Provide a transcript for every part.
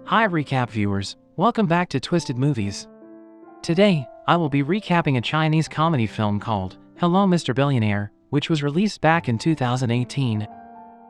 Hi recap viewers, welcome back to Twisted Movies. Today, I will be recapping a Chinese comedy film called Hello Mr. Billionaire, which was released back in 2018.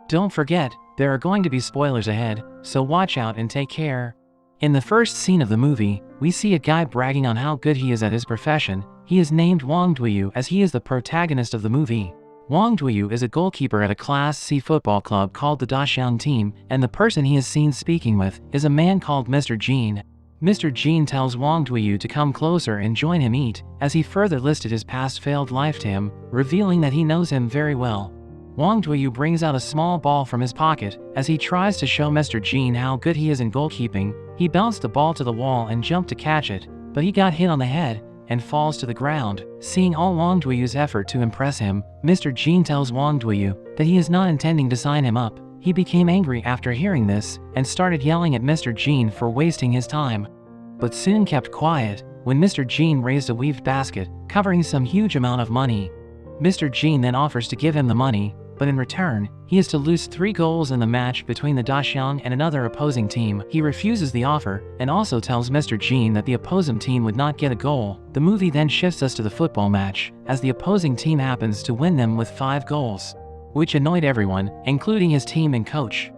Don't forget, there are going to be spoilers ahead, so watch out and take care. In the first scene of the movie, we see a guy bragging on how good he is at his profession. He is named Wang Duyu as he is the protagonist of the movie. Wang Duyu is a goalkeeper at a Class C football club called the Daxiang team, and the person he is seen speaking with is a man called Mr. Jean. Mr. Jean tells Wang Duyu to come closer and join him eat, as he further listed his past failed life to him, revealing that he knows him very well. Wang Duyu brings out a small ball from his pocket. As he tries to show Mr. Jean how good he is in goalkeeping, he bounced the ball to the wall and jumped to catch it, but he got hit on the head and falls to the ground. Seeing all Wang Duyu's effort to impress him, Mr. Jean tells Wang Duyu that he is not intending to sign him up. He became angry after hearing this and started yelling at Mr. Jean for wasting his time, but soon kept quiet when Mr. Jean raised a weaved basket covering some huge amount of money. Mr. Jean then offers to give him the money, but in return, he is to lose 3 goals in the match between the Daxiang and another opposing team. He refuses the offer and also tells Mr. Jean that the opposing team would not get a goal. The movie then shifts us to the football match, as the opposing team happens to win them with 5 goals, which annoyed everyone, including his team and coach.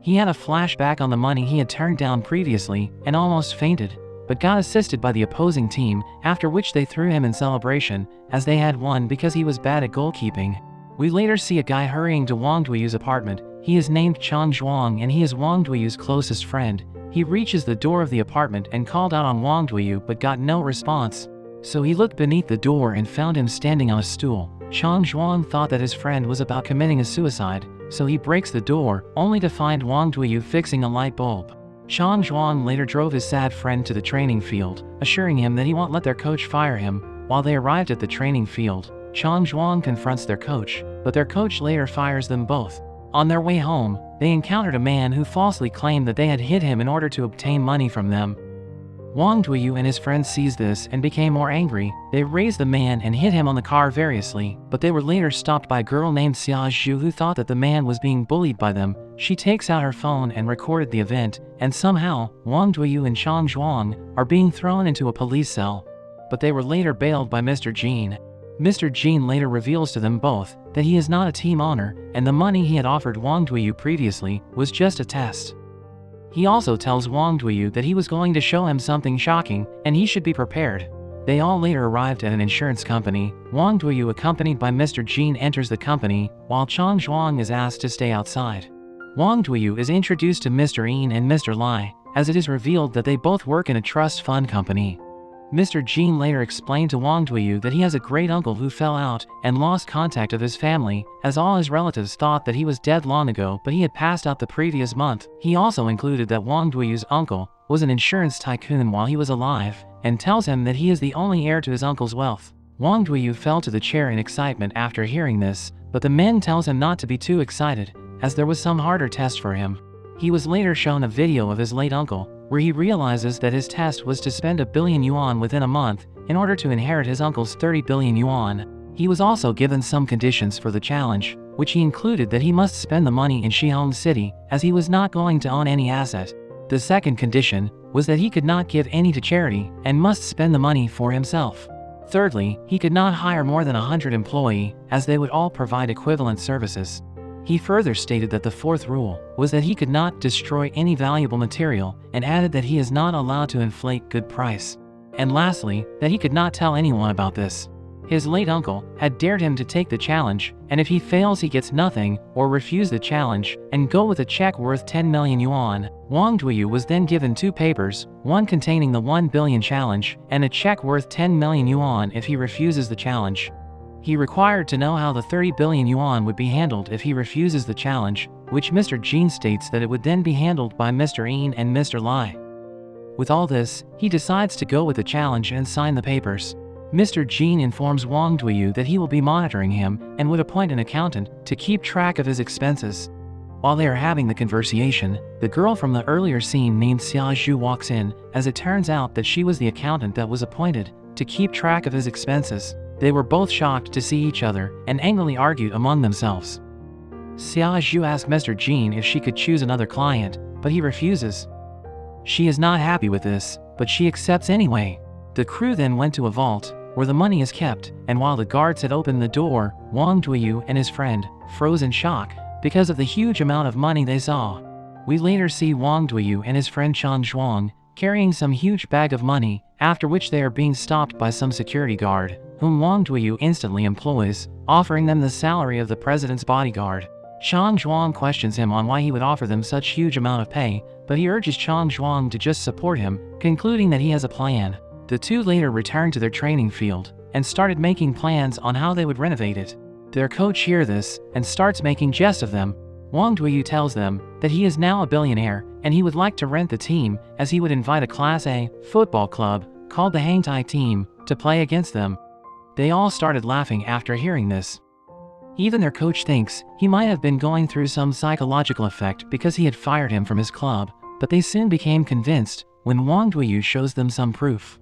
He had a flashback on the money he had turned down previously and almost fainted, but got assisted by the opposing team, after which they threw him in celebration, as they had won because he was bad at goalkeeping. We later see a guy hurrying to Wang Duyu's apartment. He is named Chang Zhuang and he is Wang Duyu's closest friend. He reaches the door of the apartment and called out on Wang Duyu but got no response. So he looked beneath the door and found him standing on a stool. Chang Zhuang thought that his friend was about committing a suicide, so he breaks the door, only to find Wang Duyu fixing a light bulb. Chang Zhuang later drove his sad friend to the training field, assuring him that he won't let their coach fire him. While they arrived at the training field, Chang Zhuang confronts their coach, but their coach later fires them both. On their way home, they encountered a man who falsely claimed that they had hit him in order to obtain money from them. Wang Duyu and his friends seized this and became more angry. They raised the man and hit him on the car variously, but they were later stopped by a girl named Xia Zhu who thought that the man was being bullied by them. She takes out her phone and recorded the event, and somehow, Wang Duyu and Chang Zhuang are being thrown into a police cell, but they were later bailed by Mr. Jean. Mr. Jean later reveals to them both that he is not a team owner, and the money he had offered Wang Duyu previously was just a test. He also tells Wang Duyu that he was going to show him something shocking, and he should be prepared. They all later arrived at an insurance company. Wang Duyu, accompanied by Mr. Jean, enters the company, while Chang Zhuang is asked to stay outside. Wang Duyu is introduced to Mr. Yin and Mr. Lai, as it is revealed that they both work in a trust fund company. Mr. Jean later explained to Wang Duyu that he has a great uncle who fell out and lost contact of his family, as all his relatives thought that he was dead long ago but he had passed out the previous month. He also included that Wang Duyu's uncle was an insurance tycoon while he was alive, and tells him that he is the only heir to his uncle's wealth. Wang Duyu fell to the chair in excitement after hearing this, but the man tells him not to be too excited, as there was some harder test for him. He was later shown a video of his late uncle, where he realizes that his test was to spend 1 billion yuan within a month in order to inherit his uncle's 30 billion yuan. He was also given some conditions for the challenge, which he included that he must spend the money in Shihong City, as he was not going to own any asset. The second condition was that he could not give any to charity and must spend the money for himself. Thirdly, he could not hire more than 100 employees, as they would all provide equivalent services. He further stated that the fourth rule was that he could not destroy any valuable material, and added that he is not allowed to inflate good price. And lastly, that he could not tell anyone about this. His late uncle had dared him to take the challenge, and if he fails he gets nothing, or refuse the challenge, and go with a check worth 10 million yuan. Wang Duyu was then given 2 papers, one containing the 1 billion challenge, and a check worth 10 million yuan if he refuses the challenge. He required to know how the 30 billion yuan would be handled if he refuses the challenge, which Mr. Jean states that it would then be handled by Mr. Yin and Mr. Lai. With all this, he decides to go with the challenge and sign the papers. Mr. Jean informs Wang Duyu that he will be monitoring him and would appoint an accountant to keep track of his expenses. While they are having the conversation, the girl from the earlier scene named Xia Zhu walks in, as it turns out that she was the accountant that was appointed to keep track of his expenses. They were both shocked to see each other and angrily argued among themselves. Xia Zhu asked Mr. Jean if she could choose another client, but he refuses. She is not happy with this, but she accepts anyway. The crew then went to a vault, where the money is kept, and while the guards had opened the door, Wang Duiyu and his friend froze in shock because of the huge amount of money they saw. We later see Wang Duiyu and his friend Chang Zhuang carrying some huge bag of money, after which they are being stopped by some security guard, whom Wang Duiyu instantly employs, offering them the salary of the president's bodyguard. Chang Zhuang questions him on why he would offer them such huge amount of pay, but he urges Chang Zhuang to just support him, concluding that he has a plan. The two later returned to their training field and started making plans on how they would renovate it. Their coach hears this and starts making jest of them. Wang Duiyu tells them that he is now a billionaire and he would like to rent the team, as he would invite a Class A football club called the Hangtai team to play against them. They all started laughing after hearing this. Even their coach thinks he might have been going through some psychological effect because he had fired him from his club, but they soon became convinced when Wang Duiyu shows them some proof.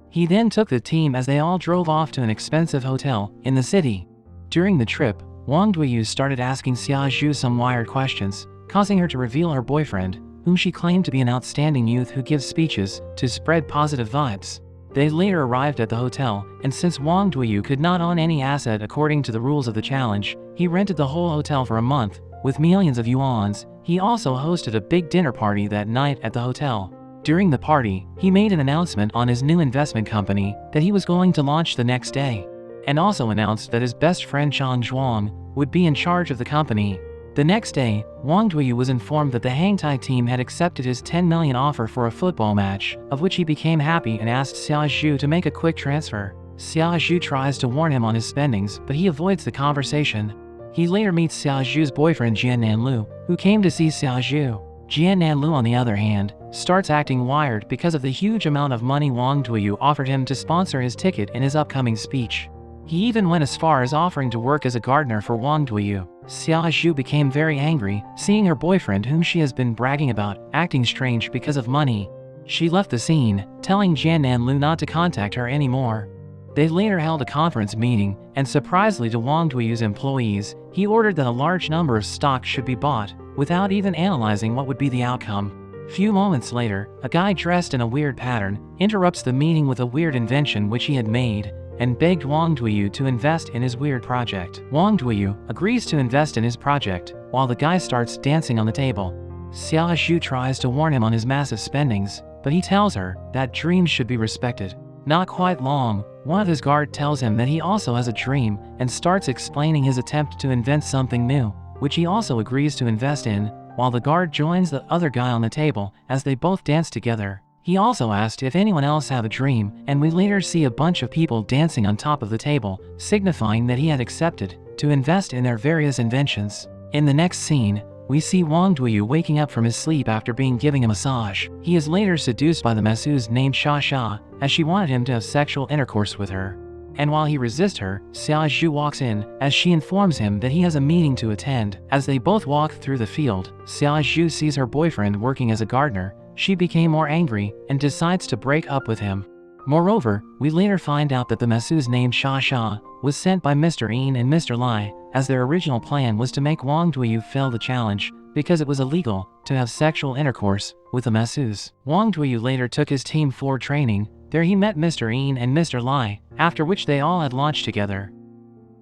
He then took the team as they all drove off to an expensive hotel in the city. During the trip, Wang Duiyu started asking Xia Zhu some wired questions, causing her to reveal her boyfriend, whom she claimed to be an outstanding youth who gives speeches to spread positive vibes. They later arrived at the hotel, and since Wang Duiyu could not own any asset according to the rules of the challenge, he rented the whole hotel for a month, with millions of yuans. He also hosted a big dinner party that night at the hotel. During the party, he made an announcement on his new investment company that he was going to launch the next day, and also announced that his best friend Chang Zhuang would be in charge of the company. The next day, Wang Duiyu was informed that the Hangtai team had accepted his 10 million offer for a football match, of which he became happy and asked Xia Zhu to make a quick transfer. Xia Zhu tries to warn him on his spendings, but he avoids the conversation. He later meets Xia Zhu's boyfriend Jian Nanlu, who came to see Xia Zhu. Jian Nanlu, on the other hand, starts acting wired because of the huge amount of money Wang Duiyu offered him to sponsor his ticket in his upcoming speech. He even went as far as offering to work as a gardener for Wang Duiyu. Xia Zhu became very angry, seeing her boyfriend, whom she has been bragging about, acting strange because of money. She left the scene, telling Jian Nanlu not to contact her anymore. They later held a conference meeting, and surprisingly to Wang Duiyu's employees, he ordered that a large number of stocks should be bought, without even analyzing what would be the outcome. Few moments later, a guy dressed in a weird pattern interrupts the meeting with a weird invention which he had made, and begged Wang Duiyu to invest in his weird project. Wang Duiyu agrees to invest in his project, while the guy starts dancing on the table. Xia Zhu tries to warn him on his massive spendings, but he tells her that dreams should be respected. Not quite long, one of his guards tells him that he also has a dream and starts explaining his attempt to invent something new, which he also agrees to invest in, while the guard joins the other guy on the table as they both dance together. He also asked if anyone else had a dream, and we later see a bunch of people dancing on top of the table, signifying that he had accepted to invest in their various inventions. In the next scene, we see Wang Duiyu waking up from his sleep after being given a massage. He is later seduced by the masseuse named Sha Sha, as she wanted him to have sexual intercourse with her. And while he resists her, Xia Zhu walks in, as she informs him that he has a meeting to attend. As they both walk through the field, Xia Zhu sees her boyfriend working as a gardener. She became more angry and decides to break up with him. Moreover, we later find out that the masseuse named Sha Sha was sent by Mr. Yin and Mr. Lai, as their original plan was to make Wang Duiyu fail the challenge, because it was illegal to have sexual intercourse with a masseuse. Wang Duiyu later took his team for training. There he met Mr. Yin and Mr. Lai, after which they all had lunch together.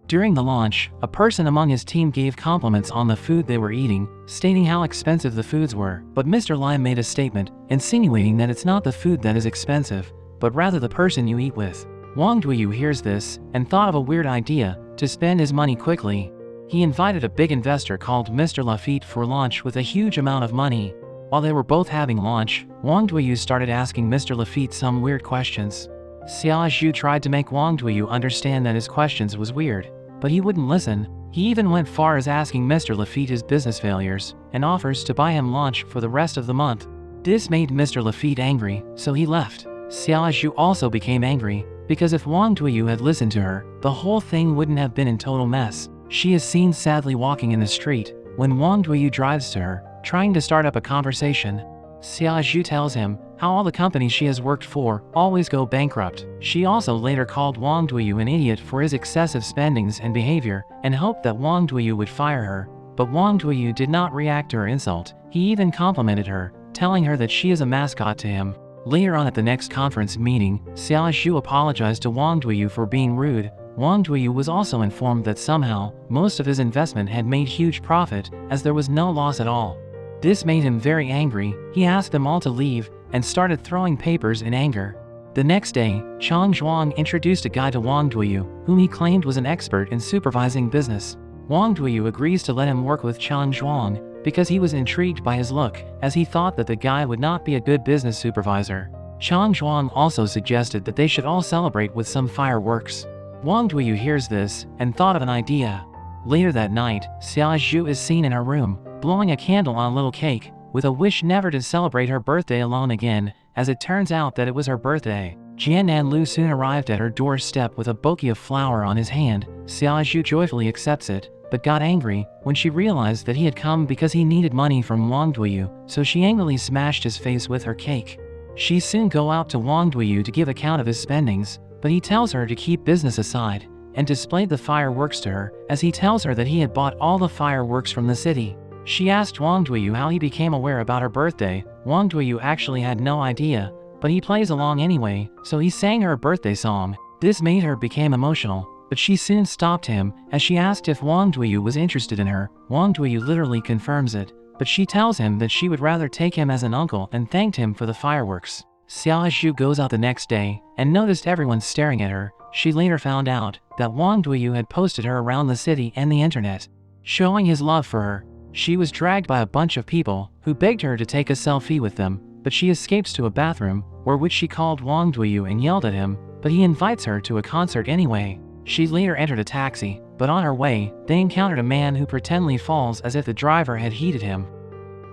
During the launch, a person among his team gave compliments on the food they were eating, stating how expensive the foods were. But Mr. Lai made a statement, insinuating that it's not the food that is expensive, but rather the person you eat with. Wang Duiyu hears this and thought of a weird idea to spend his money quickly. He invited a big investor called Mr. Lafitte for lunch with a huge amount of money. While they were both having lunch, Wang Duiyu started asking Mr. Lafitte some weird questions. Xia Zhu tried to make Wang Duiyu understand that his questions was weird, but he wouldn't listen. He even went far as asking Mr. Lafitte his business failures and offers to buy him lunch for the rest of the month. This made Mr. Lafitte angry, so he left. Xia Zhu also became angry, because if Wang Duiyu had listened to her, the whole thing wouldn't have been in total mess. She is seen sadly walking in the street when Wang Duiyu drives to her, trying to start up a conversation. Xia Zhu tells him how all the companies she has worked for always go bankrupt. She also later called Wang Duiyu an idiot for his excessive spendings and behavior, and hoped that Wang Duiyu would fire her. But Wang Duiyu did not react to her insult. He even complimented her, telling her that she is a mascot to him. Later on at the next conference meeting, Xiao Zhu apologized to Wang Duyu for being rude. Wang Duyu was also informed that somehow, most of his investment had made huge profit, as there was no loss at all. This made him very angry. He asked them all to leave, and started throwing papers in anger. The next day, Chang Zhuang introduced a guy to Wang Duyu, whom he claimed was an expert in supervising business. Wang Duyu agrees to let him work with Chang Zhuang, because he was intrigued by his look, as he thought that the guy would not be a good business supervisor. Chang Zhuang also suggested that they should all celebrate with some fireworks. Wang Duyu hears this, and thought of an idea. Later that night, Xiao Zhu is seen in her room, blowing a candle on a little cake, with a wish never to celebrate her birthday alone again, as it turns out that it was her birthday. Jian Lu soon arrived at her doorstep with a bouquet of flower on his hand. Xiao Zhu joyfully accepts it, but got angry when she realized that he had come because he needed money from Wang Duyu, so she angrily smashed his face with her cake. She soon go out to Wang Duyu to give account of his spendings, but he tells her to keep business aside, and displayed the fireworks to her, as he tells her that he had bought all the fireworks from the city. She asked Wang Duyu how he became aware about her birthday. Wang Duyu actually had no idea, but he plays along anyway, so he sang her a birthday song. This made her become emotional, but she soon stopped him, as she asked if Wang Duyu was interested in her. Wang Duyu literally confirms it, but she tells him that she would rather take him as an uncle and thanked him for the fireworks. Xiao Zhu goes out the next day, and noticed everyone staring at her. She later found out that Wang Duyu had posted her around the city and the internet, showing his love for her. She was dragged by a bunch of people, who begged her to take a selfie with them, but she escapes to a bathroom, which she called Wang Duyu and yelled at him, but he invites her to a concert anyway. She later entered a taxi, but on her way, they encountered a man who pretendedly falls as if the driver had heated him.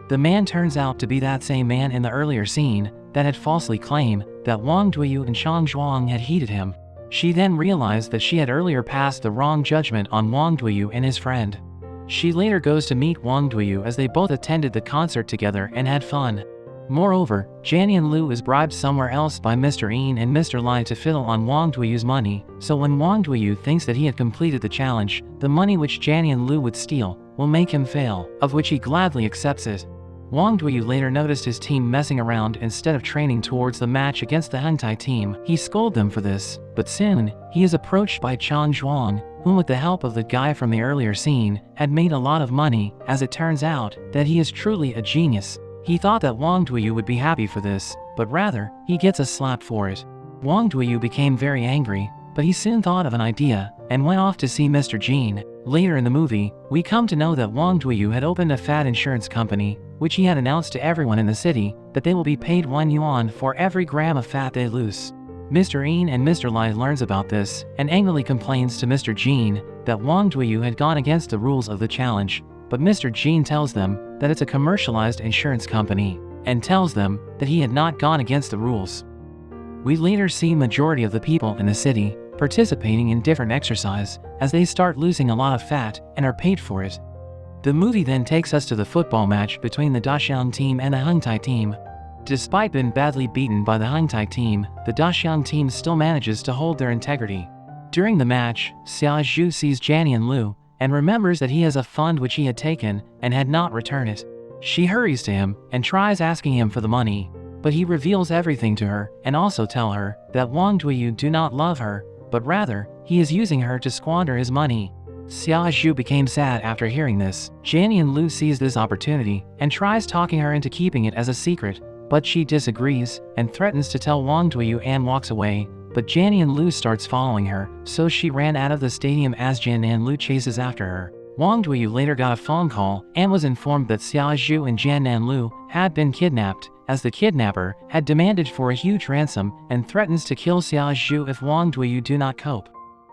The man turns out to be that same man in the earlier scene that had falsely claimed that Wang Duyu and Chang Zhuang had heated him. She then realized that she had earlier passed the wrong judgment on Wang Duyu and his friend. She later goes to meet Wang Duyu as they both attended the concert together and had fun. Moreover, Jian Lu is bribed somewhere else by Mr. Yin and Mr. Lai to fiddle on Wang Duyu's money, so when Wang Duyu thinks that he had completed the challenge, the money which Jian Lu would steal will make him fail, of which he gladly accepts it. Wang Duyu later noticed his team messing around instead of training towards the match against the Hengtai team. He scolded them for this, but soon, he is approached by Chang Zhuang, whom with the help of the guy from the earlier scene, had made a lot of money, as it turns out that he is truly a genius. He thought that Wang Duyu would be happy for this, but rather, he gets a slap for it. Wang Duyu became very angry, but he soon thought of an idea, and went off to see Mr. Jin. Later in the movie, we come to know that Wang Duyu had opened a fat insurance company, which he had announced to everyone in the city, that they will be paid 1 yuan for every gram of fat they lose. Mr. Yin and Mr. Lai learns about this, and angrily complains to Mr. Jin that Wang Duyu had gone against the rules of the challenge, but Mr. Jin tells them that it's a commercialized insurance company, and tells them that he had not gone against the rules. We later see majority of the people in the city participating in different exercise, as they start losing a lot of fat and are paid for it. The movie then takes us to the football match between the Daxiang team and the Hengtai team. Despite being badly beaten by the Hengtai team, the Daxiang team still manages to hold their integrity. During the match, Xiao Zhu sees Jian Lu, and remembers that he has a fund which he had taken, and had not returned it. She hurries to him, and tries asking him for the money, but he reveals everything to her, and also tell her that Wang Duyu do not love her, but rather, he is using her to squander his money. Xiao Zhu became sad after hearing this. Jian Lu sees this opportunity, and tries talking her into keeping it as a secret, but she disagrees, and threatens to tell Wang Duyu and walks away, but Jian Lu starts following her, so she ran out of the stadium as Jian Lu chases after her. Wang Duyu later got a phone call, and was informed that Xiao Zhu and Jian Lu had been kidnapped, as the kidnapper had demanded for a huge ransom, and threatens to kill Xiao Zhu if Wang Duyu do not cope.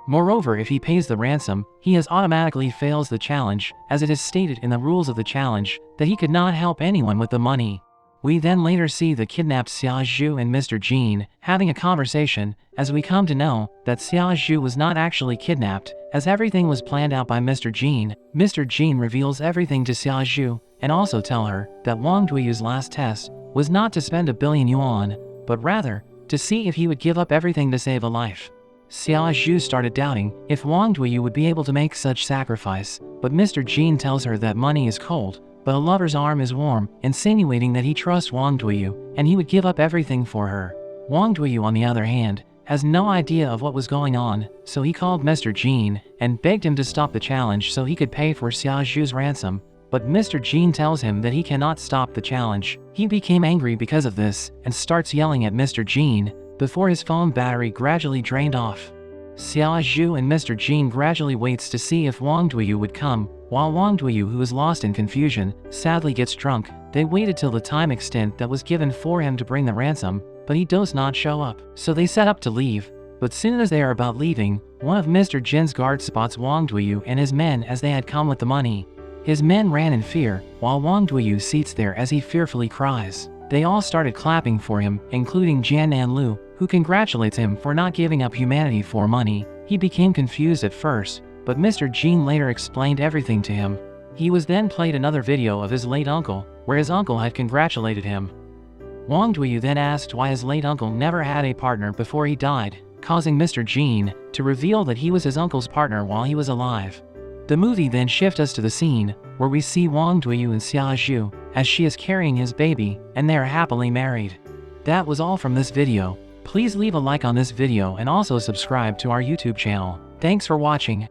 Moreover, if he pays the ransom, he automatically fails the challenge, as it is stated in the rules of the challenge that he could not help anyone with the money. We then later see the kidnapped Xiao Zhu and Mr. Jin having a conversation, as we come to know that Xiao Zhu was not actually kidnapped, as everything was planned out by Mr. Jin. Mr. Jin reveals everything to Xiao Zhu, and also tell her that Wang Duyu's last test was not to spend 1 billion yuan, but rather, to see if he would give up everything to save a life. Xiao Zhu started doubting if Wang Duyu would be able to make such sacrifice, but Mr. Jin tells her that money is cold, but a lover's arm is warm, insinuating that he trusts Wang Duyu and he would give up everything for her. Wang Duyu, on the other hand, has no idea of what was going on, so he called Mr. Jean and begged him to stop the challenge so he could pay for Xia Zhu's ransom. But Mr. Jean tells him that he cannot stop the challenge. He became angry because of this and starts yelling at Mr. Jean before his phone battery gradually drained off. Xia Zhu and Mr. Jean gradually waits to see if Wang Duyu would come, while Wang Duyu, who is lost in confusion, sadly gets drunk. They waited till the time extent that was given for him to bring the ransom, but he does not show up. So they set up to leave, but soon as they are about leaving, one of Mr. Jin's guards spots Wang Duyu and his men as they had come with the money. His men ran in fear, while Wang Duyu sits there as he fearfully cries. They all started clapping for him, including Jian Nanlu, who congratulates him for not giving up humanity for money. He became confused at first, but Mr. Jean later explained everything to him. He was then played another video of his late uncle, where his uncle had congratulated him. Wang Duyu then asked why his late uncle never had a partner before he died, causing Mr. Jean to reveal that he was his uncle's partner while he was alive. The movie then shifts us to the scene where we see Wang Duyu and Xia Zhu as she is carrying his baby, and they are happily married. That was all from this video. Please leave a like on this video and also subscribe to our YouTube channel. Thanks for watching.